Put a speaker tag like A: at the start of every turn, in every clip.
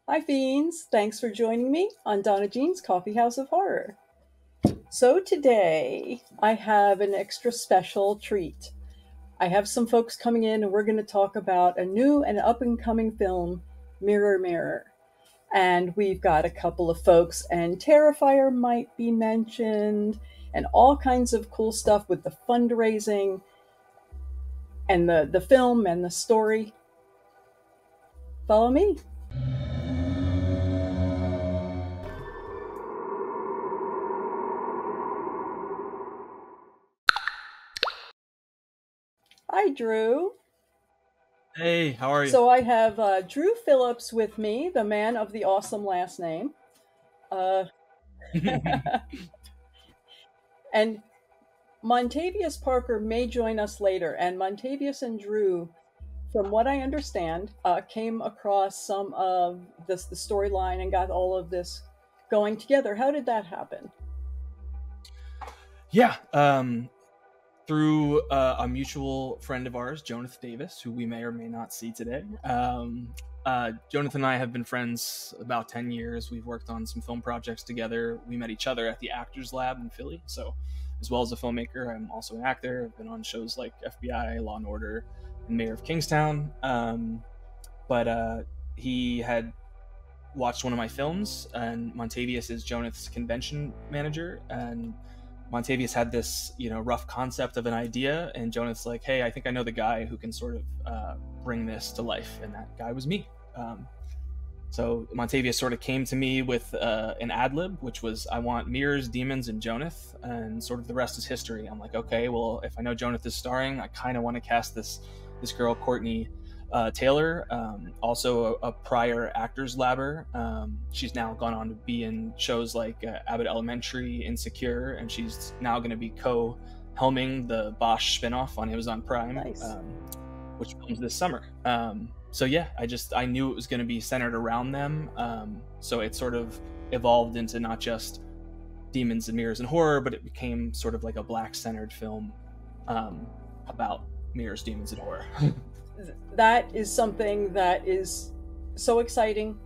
A: Hi Fiends, thanks for joining me on DonnaJean's Coffee House of Horror. So today I have an extra special treat. I have some folks coming in and we're going to talk about a new and up and coming film, Mirror Mirror. And we've got a couple of folks, and Terrifier might be mentioned, and all kinds of cool stuff with the fundraising and the film and the story. Follow me. Hi, Drew.
B: Hey, how are you?
A: So I have Drew Phillips with me, the man of the awesome last name. And Montavius Parker may join us later. And Montavius and Drew, from what I understand, came across some of the storyline and got all of this going together. How did that happen?
B: Yeah, through a mutual friend of ours, Johnath Davis, who we may or may not see today. Johnath and I have been friends about 10 years. We've worked on some film projects together. We met each other at the Actors Lab in Philly. So as well as a filmmaker, I'm also an actor. I've been on shows like FBI, Law & Order, and Mayor of Kingstown. But he had watched one of my films, and Montavius is Johnath's convention manager, and Montavius had this, rough concept of an idea, and Johnath's like, hey, I think I know the guy who can sort of bring this to life, and that guy was me. So Montavius sort of came to me with an ad lib, which was, I want mirrors, demons, and Johnath, and sort of the rest is history. I'm like, okay, well, if I know Johnath is starring, I kind of want to cast this girl, Courtney Taylor, also a prior Actors Labber. She's now gone on to be in shows like Abbott Elementary, Insecure, and she's now going to be co-helming the Bosch spinoff on Amazon Prime,
A: Nice.
B: Which comes this summer. So yeah, I knew it was going to be centered around them. So it sort of evolved into not just demons and mirrors and horror, but it became sort of like a black-centered film about mirrors, demons, and horror.
A: That is something that is so exciting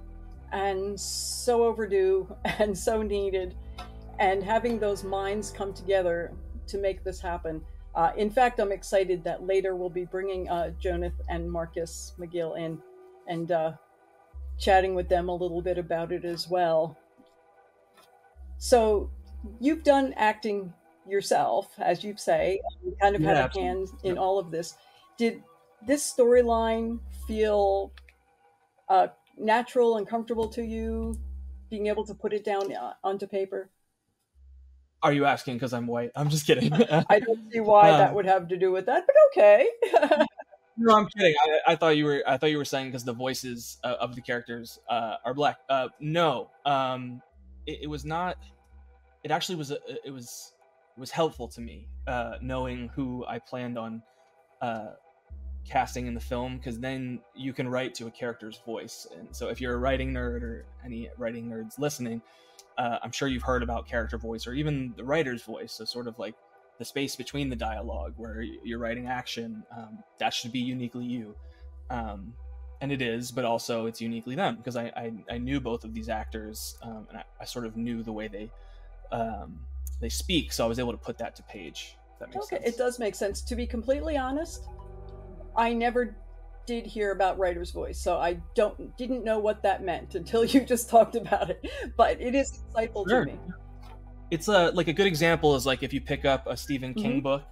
A: and so overdue and so needed, and having those minds come together to make this happen. In fact, I'm excited that later we'll be bringing Johnath and Marcus McGill in and chatting with them a little bit about it as well. So you've done acting yourself, as you say, you kind of had a hand in all of this. Did this storyline feel natural and comfortable to you, being able to put it down onto paper?
B: Are you asking because I'm white? I'm just kidding.
A: I don't see why that would have to do with that, but okay.
B: No, I'm kidding. I thought you were saying because the voices of the characters are black. No, it was not. It actually was. It was helpful to me knowing who I planned on casting in the film, because then you can write to a character's voice. And so if you're a writing nerd or any writing nerds listening, I'm sure you've heard about character voice or even the writer's voice. So sort of like the space between the dialogue where you're writing action, that should be uniquely you. And it is, but also it's uniquely them, because I knew both of these actors, and I sort of knew the way they speak, so I was able to put that to page. If that makes sense.
A: It does make sense. To be completely honest, I never did hear about writer's voice, so I didn't know what that meant until you just talked about it. But it is insightful to me.
B: It's like a good example is like if you pick up a Stephen King book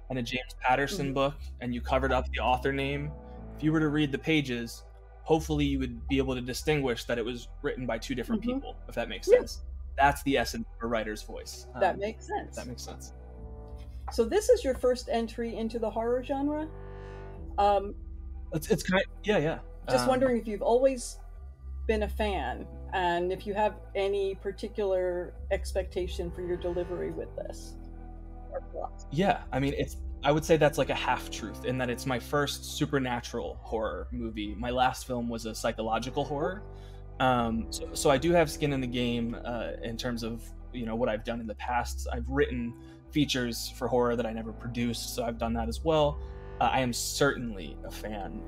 B: and a James Patterson book and you covered up the author name. If you were to read the pages, hopefully you would be able to distinguish that it was written by two different people, if that makes sense. That's the essence of a writer's voice.
A: That makes sense.
B: That makes sense.
A: So this is your first entry into the horror genre?
B: It's kind of, yeah.
A: Just wondering if you've always been a fan, and if you have any particular expectation for your delivery with this.
B: Yeah, I mean, I would say that's like a half-truth in that it's my first supernatural horror movie. My last film was a psychological horror. So I do have skin in the game in terms of, what I've done in the past. I've written features for horror that I never produced, so I've done that as well. I am certainly a fan.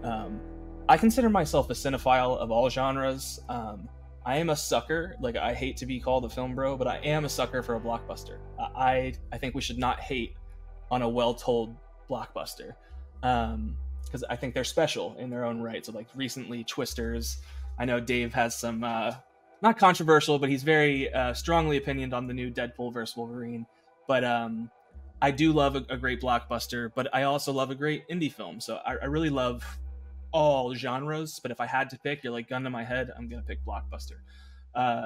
B: I consider myself a cinephile of all genres. I am a sucker. Like, I hate to be called a film bro, but I am a sucker for a blockbuster. I think we should not hate on a well-told blockbuster, because I think they're special in their own right. So, like, recently, Twisters. I know Dave has some not controversial, but he's very strongly opinioned on the new Deadpool versus Wolverine. But I do love a great blockbuster, but I also love a great indie film. So I really love all genres, but if I had to pick, you're like, gun to my head, I'm gonna pick blockbuster.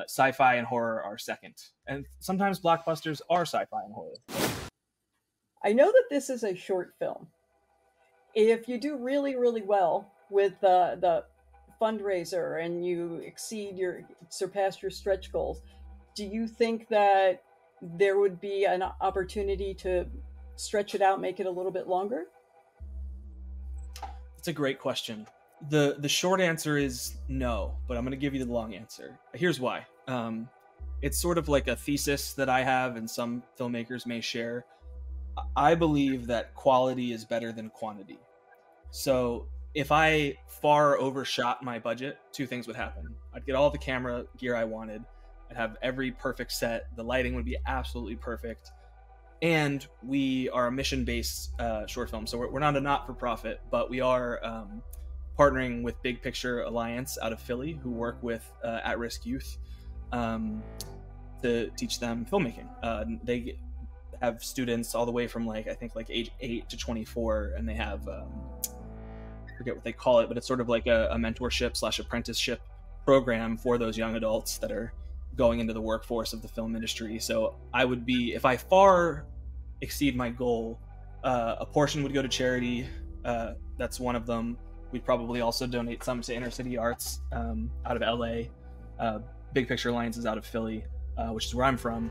B: Sci-fi and horror are second, and sometimes blockbusters are sci-fi and horror.
A: I know that this is a short film. If you do really, really well with the fundraiser and you surpass your stretch goals, do you think that there would be an opportunity to stretch it out, make it a little bit longer?
B: It's a great question. The short answer is no, but I'm going to give you the long answer. Here's why. It's sort of like a thesis that I have and some filmmakers may share. I believe that quality is better than quantity. So if I far overshot my budget, two things would happen. I'd get all the camera gear I wanted. I'd have every perfect set. The lighting would be absolutely perfect. And we are a mission-based short film. So we're not a not-for-profit, but we are partnering with Big Picture Alliance out of Philly, who work with at-risk youth to teach them filmmaking. They have students all the way from I think age 8 to 24, and they have, I forget what they call it, but it's sort of like a mentorship / apprenticeship program for those young adults that are going into the workforce of the film industry. So I would be, if I far exceed my goal, a portion would go to charity. That's one of them. We'd probably also donate some to inner city arts out of LA. Big Picture Alliance is out of Philly, which is where I'm from.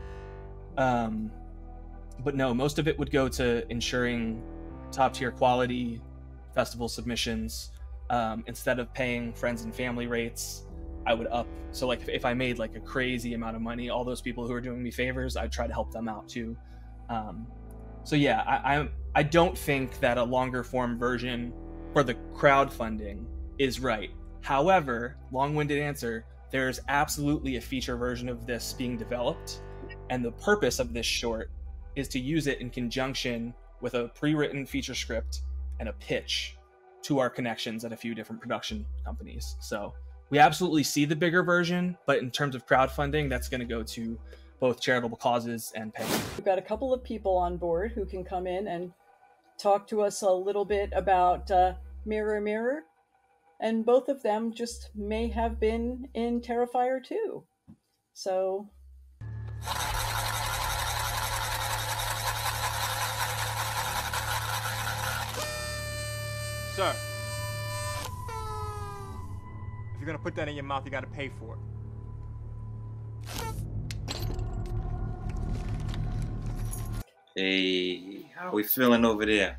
B: But no, most of it would go to ensuring top tier quality, festival submissions. Instead of paying friends and family rates, I would up. So if I made a crazy amount of money, all those people who are doing me favors, I'd try to help them out too. So yeah, I don't think that a longer form version for the crowdfunding is right. However, long-winded answer, there's absolutely a feature version of this being developed, and the purpose of this short is to use it in conjunction with a pre-written feature script and a pitch to our connections at a few different production companies. So we absolutely see the bigger version, but in terms of crowdfunding, that's going to go to both charitable causes and pay.
A: We've got a couple of people on board who can come in and talk to us a little bit about Mirror Mirror, and both of them just may have been in Terrifier 2. So
C: sir, if you're gonna put that in your mouth, you gotta pay for it.
D: Hey, how we feeling over there?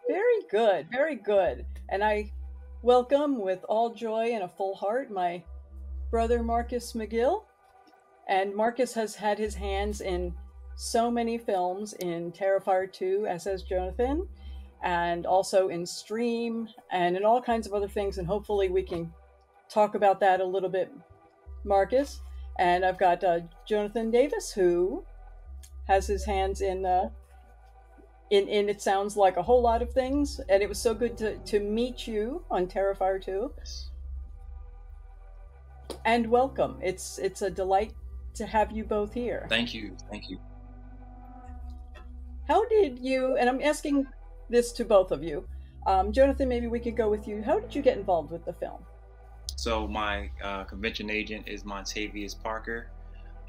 A: very good, very good. And I welcome with all joy and a full heart my brother Marcus McGill. And Marcus has had his hands in so many films, in Terrifier 2, as has Jonathan, and also in Stream, and in all kinds of other things. And hopefully we can talk about that a little bit, Marcus. And I've got Johnath Davis, who has his hands in it sounds like a whole lot of things. And it was so good to meet you on Terrifier 2. And welcome. It's a delight to have you both here.
D: Thank you. Thank you.
A: How did you, and I'm asking this to both of you, Jonathan, maybe we could go with you. How did you get involved with the film?
D: So my convention agent is Montavius Parker.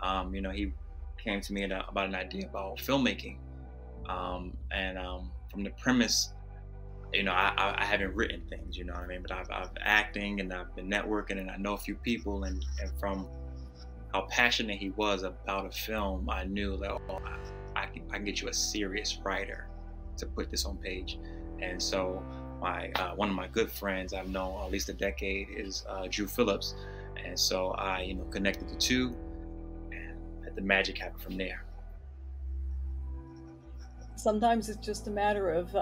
D: He came to me about an idea about filmmaking. From the premise, I haven't written things, you know what I mean? But I've acting and I've been networking and I know a few people, and from how passionate he was about a film, I knew that I can get you a serious writer to put this on page. And so one of my good friends I've known at least a decade is Drew Phillips. And so I connected the two, and let the magic happen from there.
A: Sometimes it's just a matter of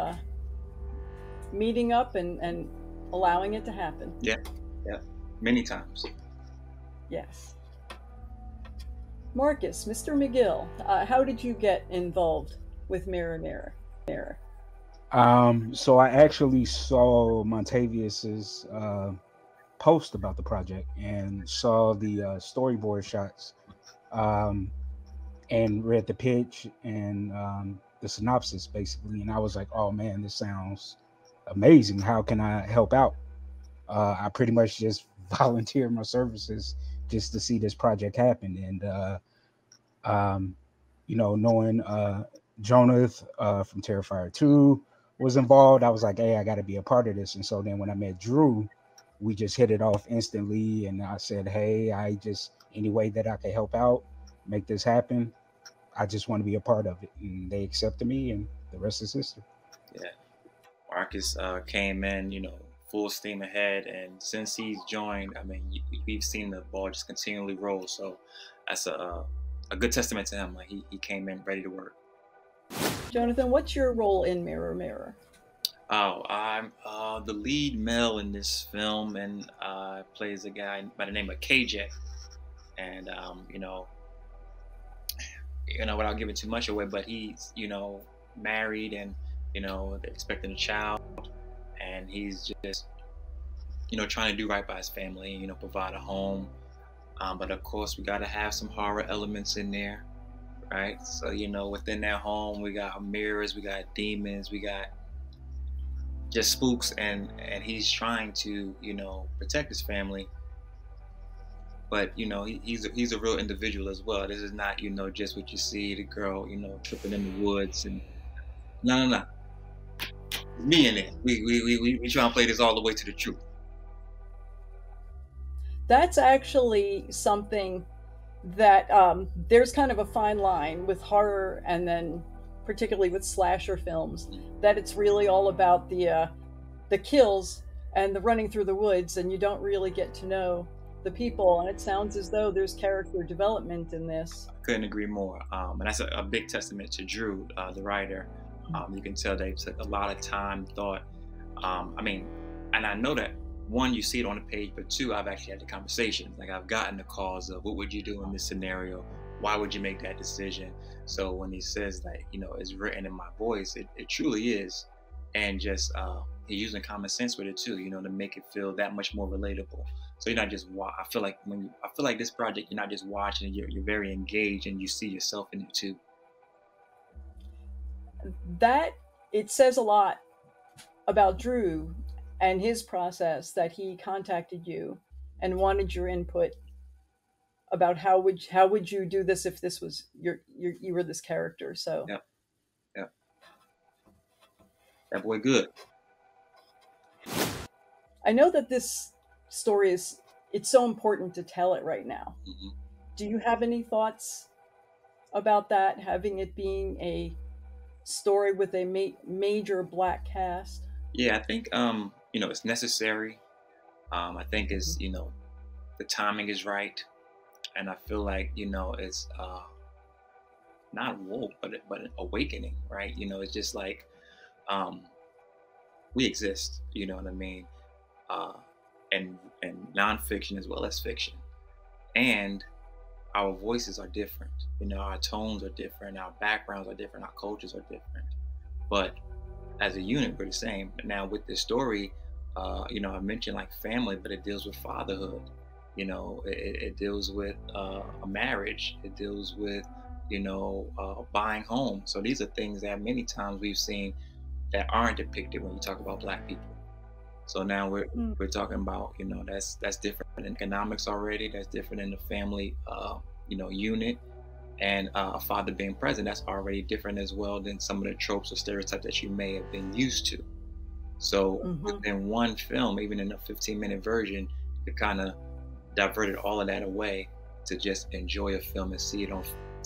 A: meeting up and allowing it to happen.
D: Yeah, yeah, many times.
A: Yes. Marcus, Mr. McGill, how did you get involved with Mirror Mirror?
E: So I actually saw Montavius's post about the project and saw the storyboard shots, and read the pitch and the synopsis basically, and I was like, oh man, this sounds amazing. How can I help out? I pretty much just volunteered my services just to see this project happen. And knowing Johnath from Terrifier 2 was involved, I was like, hey, I got to be a part of this. And so then when I met Drew, we just hit it off instantly. And I said, hey, any way that I can help out, make this happen, I just want to be a part of it. And they accepted me, and the rest is history.
D: Yeah. Marcus came in, full steam ahead. And since he's joined, I mean, we've seen the ball just continually roll. So that's a good testament to him. Like he came in ready to work.
A: Jonathan, what's your role in Mirror Mirror?
D: Oh, I'm the lead male in this film, and plays a guy by the name of KJ. And without giving too much away, but he's married, and they're expecting a child, and he's just trying to do right by his family, provide a home. But of course, we got to have some horror elements in there, right? So within that home, we got mirrors, we got demons, we got just spooks, and he's trying to protect his family. But he's a real individual as well. This is not just what you see, the girl tripping in the woods, and no. It's me in it. We try and play this all the way to the truth.
A: That's actually something that there's kind of a fine line with horror, and then particularly with slasher films, that it's really all about the kills and the running through the woods, and you don't really get to know the people. And it sounds as though there's character development in this.
D: I couldn't agree more. And that's a big testament to Drew, the writer. You can tell they took a lot of time, thought. And I know that, one, you see it on the page, but two, I've actually had the conversations. Like, I've gotten the calls of, what would you do in this scenario? Why would you make that decision? So when he says that, it's written in my voice, it truly is. And just he's using common sense with it too, to make it feel that much more relatable. So you're not just I feel like this project, you're not just watching, you're very engaged, and you see yourself in it too.
A: That it says a lot about Drew and his process, that he contacted you and wanted your input about how would you do this if this was you were this character. So
D: yeah, that boy good.
A: I know that this story it's so important to tell it right now.
D: Mm-hmm.
A: Do you have any thoughts about that, having it being a story with a major Black cast?
D: Yeah, I think it's necessary. I think it's the timing is right, and I feel like it's not woke, but an awakening, right? It's just like we exist, you know what I mean, and nonfiction as well as fiction, and our voices are different. Our tones are different, our backgrounds are different, our cultures are different, but as a unit, we're the same. Now with this story, I mentioned like family, but it deals with fatherhood. It deals with a marriage. It deals with, buying home. So these are things that many times we've seen that aren't depicted when you talk about Black people. So now we're talking about, that's different in economics already. That's different in the family, unit. And a father being present, that's already different as well than some of the tropes or stereotypes that you may have been used to. So within one film, even in a 15-minute version, it kind of diverted all of that away to just enjoy a film and see it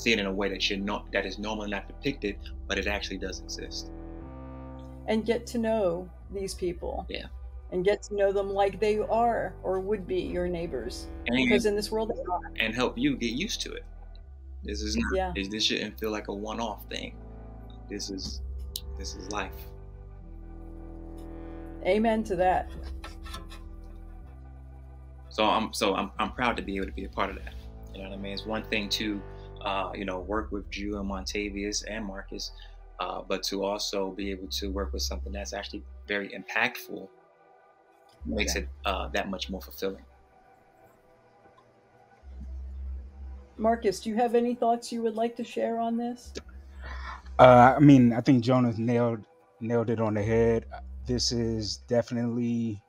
D: in a way that is normally not depicted, but it actually does exist.
A: And get to know these people.
D: Yeah.
A: And get to know them like they are or would be your neighbors. Because in this world they are.
D: And help you get used to it. This is not. Yeah. This shouldn't feel like a one-off thing. This is life.
A: Amen to that.
D: So I'm proud to be able to be a part of that. You know what I mean? It's one thing to work with Drew and Montavius and Marcus, but to also be able to work with something that's actually very impactful makes it that much more fulfilling.
A: Marcus, do you have any thoughts you would like to share on this?
E: I mean, I think Johnath nailed it on the head. This is definitely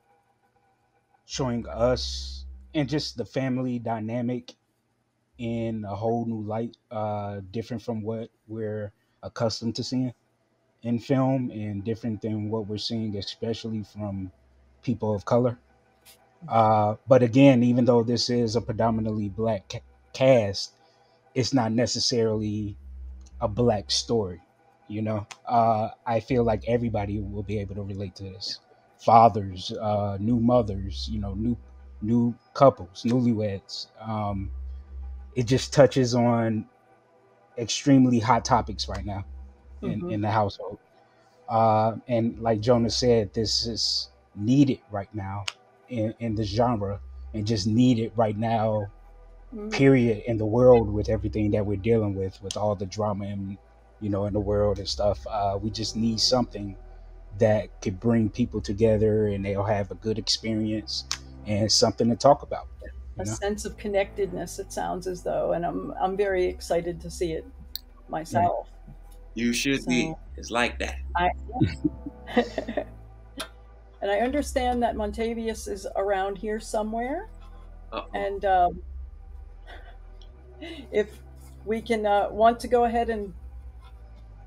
E: showing us and just the family dynamic in a whole new light, different from what we're accustomed to seeing in film, and different than what we're seeing, especially from people of color. But again, even though this is a predominantly black cast, it's not necessarily a black story. I feel like everybody will be able to relate to this. Fathers, new mothers, new couples, newlyweds. It just touches on extremely hot topics right now in the household. And like Jonah said, this is needed right now in the genre, and just needed right now, period, in the world, with everything that we're dealing with all the drama in the world and stuff. We just need something that could bring people together, and they'll have a good experience and something to talk about.
A: A sense of connectedness, it sounds as though, and I'm very excited to see it myself.
D: You should be. It's like that.
A: And I understand that Montavius is around here somewhere. And if we can want to go ahead and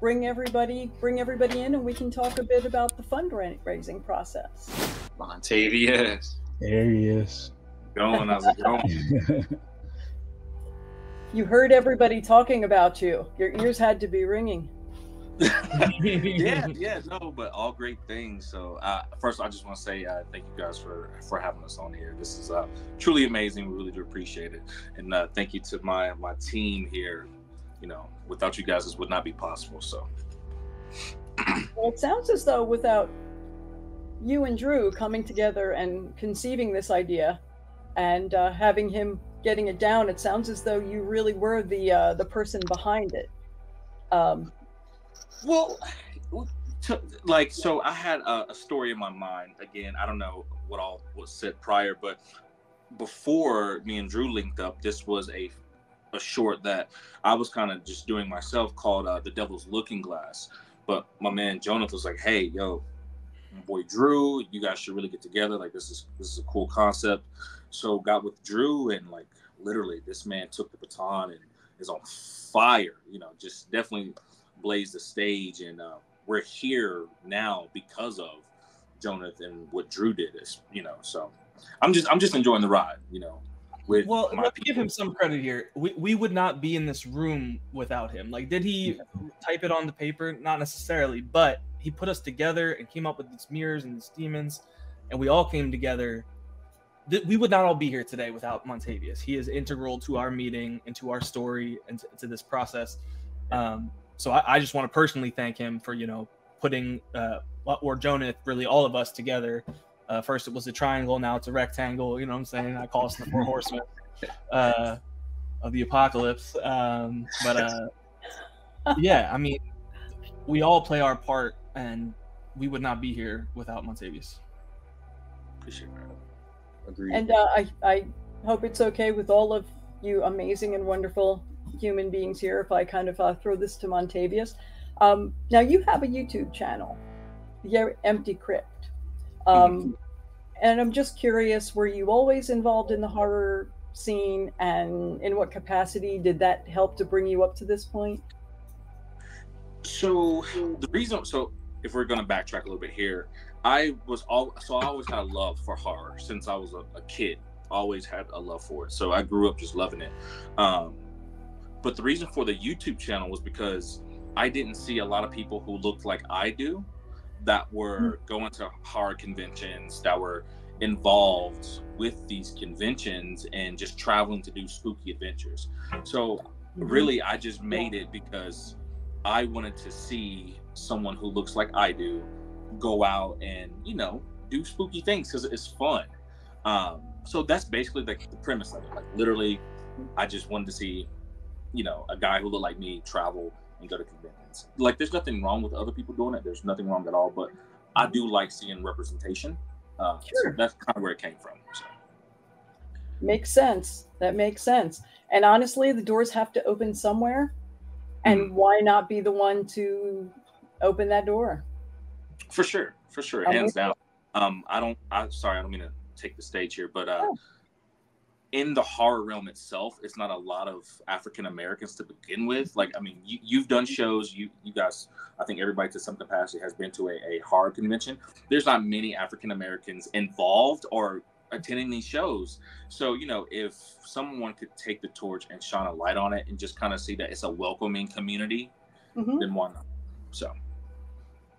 A: bring everybody in, and we can talk a bit about the fundraising process.
D: Montavius.
E: There he is.
F: How's it going?
A: You heard everybody talking about you. Your ears had to be ringing.
F: No, but all great things. So first, I just want to say thank you guys for having us on here. This is truly amazing. We really do appreciate it, and thank you to my team here. Without you guys, this would not be possible. So,
A: well, it sounds as though without you and Drew coming together and conceiving this idea, and having him getting it down, it sounds as though you really were the person behind it.
F: So I had a story in my mind. Again, I don't know what all was said prior, but before me and Drew linked up, this was a short that I was kind of just doing myself, called The Devil's Looking Glass. But my man Johnath was like, "Hey, yo, my boy Drew, you guys should really get together. Like, this is a cool concept." So got with Drew, and like literally this man took the baton and is on fire. Just definitely blazed the stage, and we're here now because of Johnath and what Drew did. So I'm just enjoying the ride.
B: Well, let's give him some credit here. We would not be in this room without him. Like, did he type it on the paper? Not necessarily, but he put us together and came up with these mirrors and these demons, and we all came together. We would not all be here today without Montavius. He is integral to our meeting and to our story and to this process. So I just want to personally thank him for, putting, or Johnath, really all of us together. First it was a triangle, now it's a rectangle. You know what I'm saying? I call us the 4 horsemen of the apocalypse. Yeah, I mean, we all play our part, and we would not be here without Montavius.
F: Appreciate that.
D: Agreed.
A: And I hope it's okay with all of you amazing and wonderful human beings here if I kind of throw this to Montavius. Now, you have a YouTube channel, The Empty Crypt. And I'm just curious, were you always involved in the horror scene, and in what capacity did that help to bring you up to this point?
F: So if we're going to backtrack a little bit here, I always had a love for horror since I was a kid. Always had a love for it. So I grew up just loving it. But the reason for the YouTube channel was because I didn't see a lot of people who looked like I do that were going to horror conventions, that were involved with these conventions and just traveling to do spooky adventures. So really, I just made it because I wanted to see someone who looks like I do go out and, do spooky things, because it's fun. So that's basically the premise of it. Like literally, I just wanted to see, you know, a guy who looked like me travel and go to conventions. Like there's nothing wrong with other people doing it. There's nothing wrong at all. But I do like seeing representation.
A: Sure.
F: So that's kind of where it came from. So.
A: Makes sense. That makes sense. And honestly, the doors have to open somewhere. And why not be the one to open that door?
F: For sure. Hands down. Sorry, I don't mean to take the stage here, but in the horror realm itself, it's not a lot of African Americans to begin with. Like, I mean, you've done shows, you guys, I think everybody to some capacity has been to a horror convention. There's not many African Americans involved or attending these shows. So, you know, if someone could take the torch and shine a light on it and just kind of see that it's a welcoming community, then why not? So.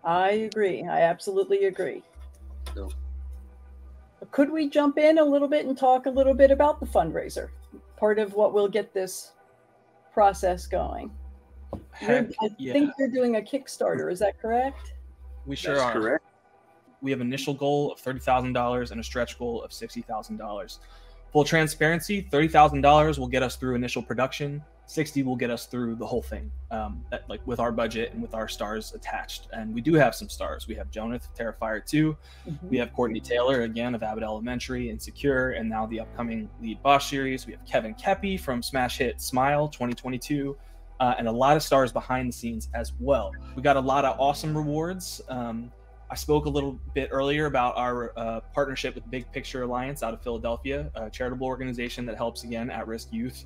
A: I agree. I absolutely agree.
F: So.
A: Could we jump in a little bit and talk a little bit about the fundraiser? Part of what will get this process going. I think you're doing a Kickstarter. Is that correct?
B: We sure are. Correct. We have an initial goal of $30,000 and a stretch goal of $60,000. Full transparency, $30,000 will get us through initial production. 60 will get us through the whole thing, like with our budget and with our stars attached. And we do have some stars. We have Johnath of Terrifier 2. We have Courtney Taylor, again, of Abbott Elementary, Insecure, and now the upcoming Lead Boss series. We have Kevin Kepi from smash hit Smile 2022, and a lot of stars behind the scenes as well. We got a lot of awesome rewards. I spoke a little bit earlier about our partnership with Big Picture Alliance out of Philadelphia, a charitable organization that helps, again, at-risk youth.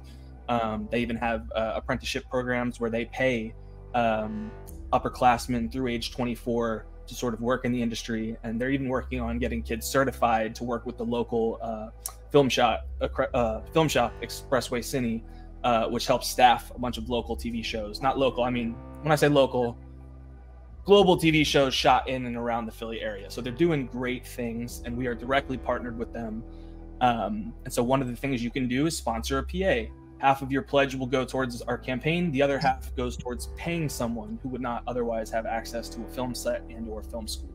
B: They even have apprenticeship programs where they pay upperclassmen through age 24 to sort of work in the industry. And they're even working on getting kids certified to work with the local film shop Expressway Cine, which helps staff a bunch of local TV shows. Not local, I mean, when I say local, global TV shows shot in and around the Philly area. So they're doing great things, and we are directly partnered with them. And so one of the things you can do is sponsor a PA. Half of your pledge will go towards our campaign. The other half goes towards paying someone who would not otherwise have access to a film set and or film school.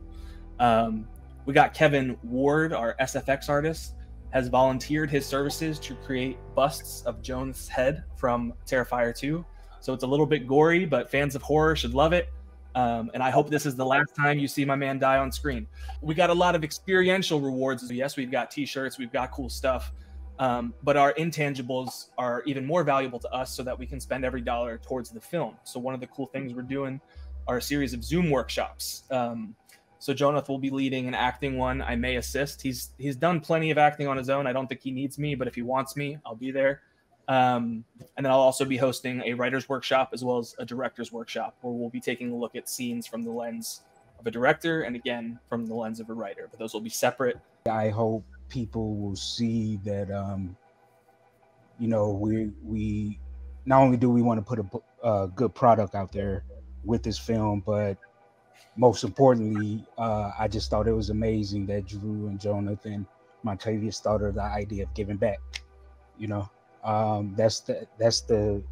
B: We got Kevin Ward, our SFX artist, has volunteered his services to create busts of Jonath's head from Terrifier 2. So it's a little bit gory, but fans of horror should love it. And I hope this is the last time you see my man die on screen. We got a lot of experiential rewards. Yes, we've got t-shirts, we've got cool stuff. But our intangibles are even more valuable to us so that we can spend every dollar towards the film. So one of the cool things we're doing are a series of Zoom workshops. So Johnath will be leading an acting one. I may assist. He's done plenty of acting on his own. I don't think he needs me, but if he wants me, I'll be there. And then I'll also be hosting a writer's workshop as well as a director's workshop where we'll be taking a look at scenes from the lens of a director and again from the lens of a writer, but those will be separate.
E: I hope people will see that you know, we not only do we want to put a good product out there with this film, but most importantly, I just thought it was amazing that Drew and Johnath and Montavius thought of the idea of giving back. You know, that's the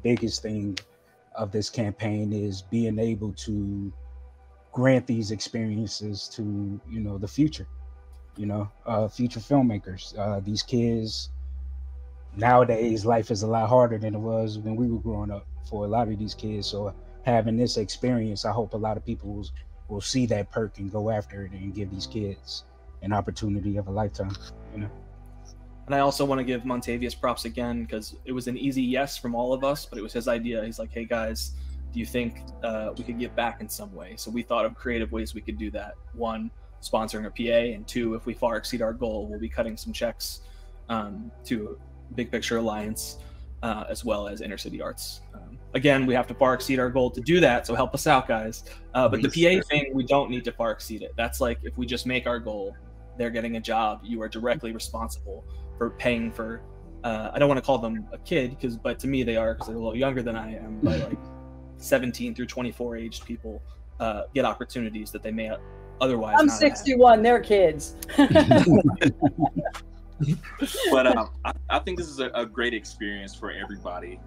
E: biggest thing of this campaign, is being able to grant these experiences to, you know, the future. You know, future filmmakers. These kids nowadays, life is a lot harder than it was when we were growing up for a lot of these kids. So having this experience, I hope a lot of people will see that perk and go after it and give these kids an opportunity of a lifetime. You know.
B: And I also want to give Montavius props again, because it was an easy yes from all of us, but it was his idea. He's like, hey guys, do you think we could give back in some way? So we thought of creative ways we could do that. One, sponsoring a PA, and two, if we far exceed our goal, we'll be cutting some checks to Big Picture Alliance as well as Inner City Arts. Again, we have to far exceed our goal to do that, so help us out, guys. But the PA thing, we don't need to far exceed it. That's like, if we just make our goal, they're getting a job, you are directly responsible for paying for, I don't want to call them a kid, but to me they are, because they're a little younger than I am, but like 17 through 24 aged people get opportunities that they may otherwise
A: I'm
B: not
A: 61, have. They're kids.
F: But I think this is a great experience for everybody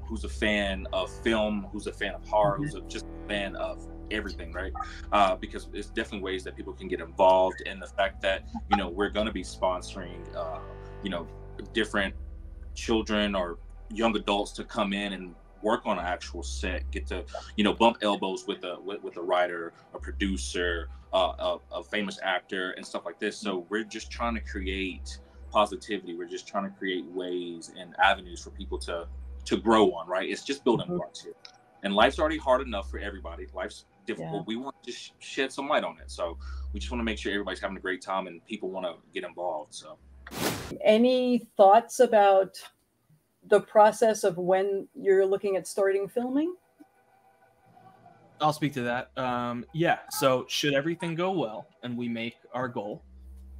F: who's a fan of film, who's a fan of horror, who's just a fan of everything, right? Because there's definitely ways that people can get involved, and the fact that, you know, we're going to be sponsoring, you know, different children or young adults to come in and work on an actual set, get to, you know, bump elbows with a writer, a producer, a famous actor, and stuff like this. So we're just trying to create positivity. We're just trying to create ways and avenues for people to grow on, right? It's just building blocks here. And life's already hard enough for everybody. Life's difficult. We want to just shed some light on it. So we just want to make sure everybody's having a great time and people want to get involved. So,
A: any thoughts about the process of when you're looking at starting filming?
B: I'll speak to that. Yeah, so should everything go well and we make our goal,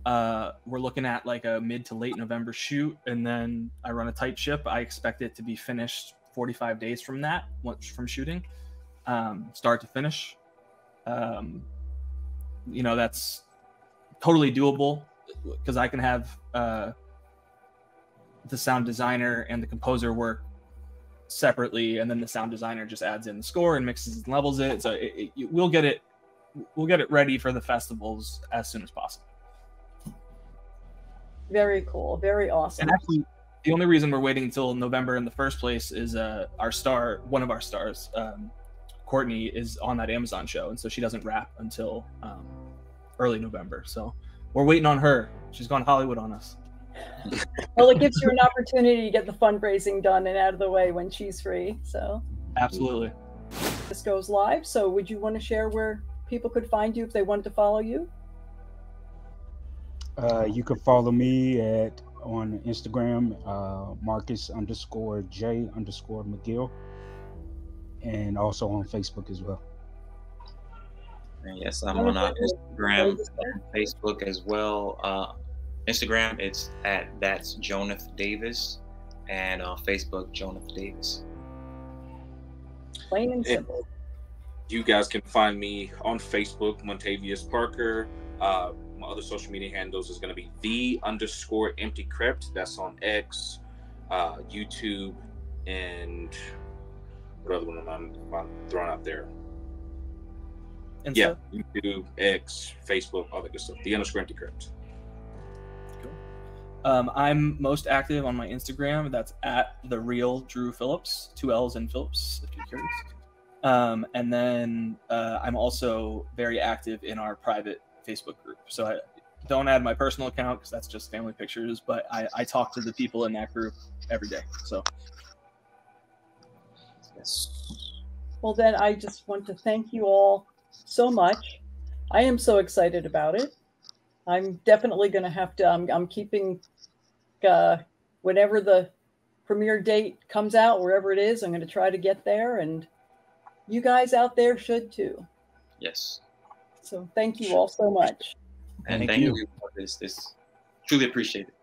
B: we're looking at like a mid to late November shoot, and then I run a tight ship. I expect it to be finished 45 days from that, from shooting, start to finish. You know, that's totally doable because I can have the sound designer and the composer work separately, and then the sound designer just adds in the score and mixes and levels it. So we'll get it ready for the festivals as soon as possible.
A: Very cool, very awesome.
B: And actually, the only reason we're waiting until November in the first place is one of our stars, Courtney, is on that Amazon show, and so she doesn't wrap until early November. So we're waiting on her. She's gone Hollywood on us.
A: Well, it gives you an opportunity to get the fundraising done and out of the way when she's free. So
B: absolutely.
A: This goes live. So would you want to share where people could find you if they wanted to follow you?
E: You can follow me on Instagram, Marcus_J_McGill, and also on Facebook as well.
D: And yes, I'm on Instagram and Facebook as well. Instagram, it's that's Johnath Davis, and on Facebook, Johnath Davis.
A: Plain and simple.
F: You guys can find me on Facebook, Montavius Parker. My other social media handles is going to be _EmptyCrypt. That's on X, YouTube, and what other one am I throwing out there?
B: And
F: yeah, YouTube, X, Facebook, all that good stuff. _EmptyCrypt.
B: I'm most active on my Instagram. That's at the real Drew Phillips, 2 L's in Phillips, if you're curious. And then I'm also very active in our private Facebook group. So I don't add my personal account because that's just family pictures, but I talk to the people in that group every day. So
D: yes.
A: Well, then I just want to thank you all so much. I am so excited about it. I'm definitely going to have to, I'm keeping, whenever the premiere date comes out, wherever it is, I'm going to try to get there, and you guys out there should too.
D: Yes.
A: So thank you all so much.
D: And thank you for this. Truly appreciate it.